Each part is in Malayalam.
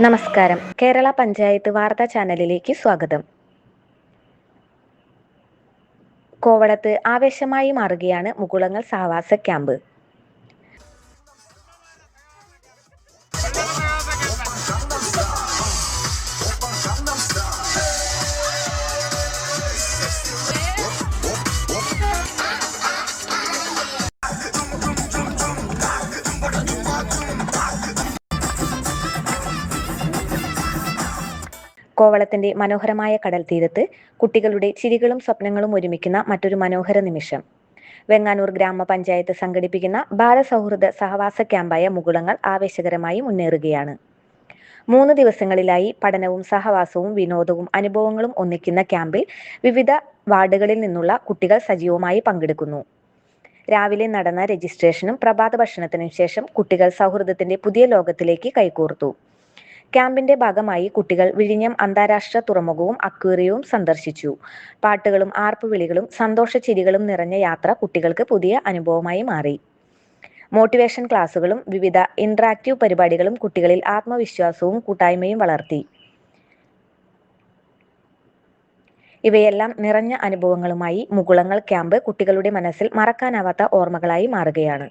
നമസ്കാരം. കേരള പഞ്ചായത്ത് വാർത്താ ചാനലിലേക്ക് സ്വാഗതം. കോവളത്ത് ആവേശമായി മാറുകയാണ് മുകുളങ്ങൽ സഹവാസ ക്യാമ്പ്. കോവളത്തിന്റെ മനോഹരമായ കടൽ തീരത്ത് കുട്ടികളുടെ ചിരികളും സ്വപ്നങ്ങളും ഒരുമിക്കുന്ന മറ്റൊരു മനോഹര നിമിഷം. വെങ്ങാനൂർ ഗ്രാമപഞ്ചായത്ത് സംഘടിപ്പിക്കുന്ന ബാലസൗഹൃദ സഹവാസ ക്യാമ്പായ മുകുളങ്ങൾ ആവേശകരമായി മുന്നേറുകയാണ്. 3 ദിവസങ്ങളിലായി പഠനവും സഹവാസവും വിനോദവും അനുഭവങ്ങളും ഒന്നിക്കുന്ന ക്യാമ്പിൽ വിവിധ വാർഡുകളിൽ നിന്നുള്ള കുട്ടികൾ സജീവമായി പങ്കെടുക്കുന്നു. രാവിലെ നടന്ന രജിസ്ട്രേഷനും പ്രഭാത ഭക്ഷണത്തിനും ശേഷം കുട്ടികൾ സൗഹൃദത്തിന്റെ പുതിയ ലോകത്തിലേക്ക് കൈകോർത്തു. ക്യാമ്പിന്റെ ഭാഗമായി കുട്ടികൾ വിഴിഞ്ഞം അന്താരാഷ്ട്ര തുറമുഖവും അക്വേറിയവും സന്ദർശിച്ചു. പാട്ടുകളും ആർപ്പുവിളികളും സന്തോഷച്ചിരികളും നിറഞ്ഞ യാത്ര കുട്ടികൾക്ക് പുതിയ അനുഭവമായി മാറി. മോട്ടിവേഷൻ ക്ലാസുകളും വിവിധ ഇന്ററാക്റ്റീവ് പരിപാടികളും കുട്ടികളിൽ ആത്മവിശ്വാസവും കൂട്ടായ്മയും വളർത്തി. ഇവയെല്ലാം നിറഞ്ഞ അനുഭവങ്ങളുമായി മുകുളങ്ങൾ ക്യാമ്പ് കുട്ടികളുടെ മനസ്സിൽ മറക്കാനാവാത്ത ഓർമ്മകളായി മാറുകയാണ്.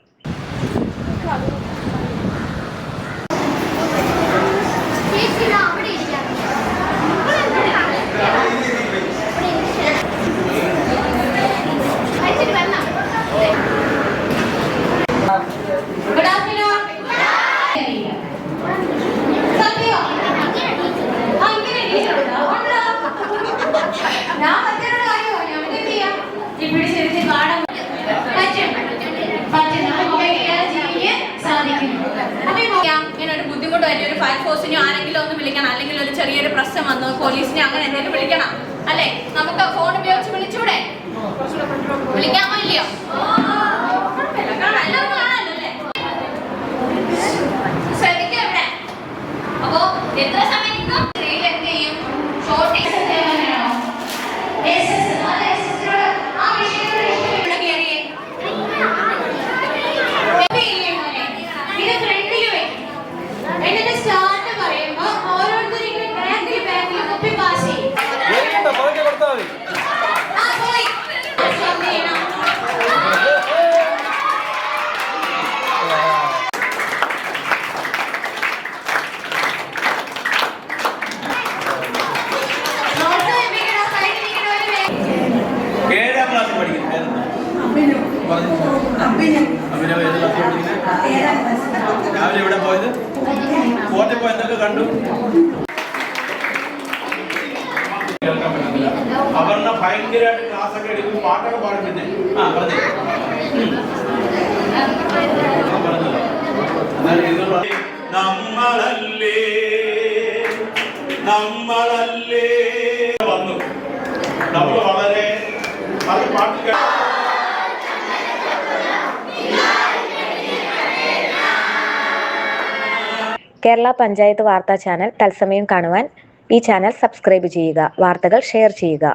ബുദ്ധിമുട്ടായിട്ട് ഒരു ഫയർഫോഴ്സിനോ ആരെങ്കിലും ഒന്ന് വിളിക്കണം, അല്ലെങ്കിൽ ഒരു ചെറിയൊരു പ്രശ്നം വന്നു പോലീസിനെ അങ്ങനെ എന്തെങ്കിലും വിളിക്കണം അല്ലെ, നമുക്ക് ഫോൺ ഉപയോഗിച്ച് വിളിച്ചൂടെ? വിളിക്കാമോ ഇല്ലയോ? ശ്രദ്ധിക്കാം ഇവിടെ. അപ്പോ എത്ര സമയം എന്ത് ചെയ്യും? രാവിലെ ഇവിടെ പോയത് കോട്ടയിൽ പോയതൊക്കെ കണ്ടു. അപർണ ഭയങ്കരമായിട്ട് ക്ലാസ് ഒക്കെ എടുക്കും, പാട്ടൊക്കെ പാടും. പിന്നെ നമ്മളല്ലേ നമ്മളല്ലേ വന്നു. നമ്മൾ വളരെ പാട്ട് കേരള പഞ്ചായത്ത് വാർത്താ ചാനൽ തത്സമയം കാണുവാൻ ഈ ചാനൽ സബ്സ്ക്രൈബ് ചെയ്യുക. വാർത്തകൾ ഷെയർ ചെയ്യുക.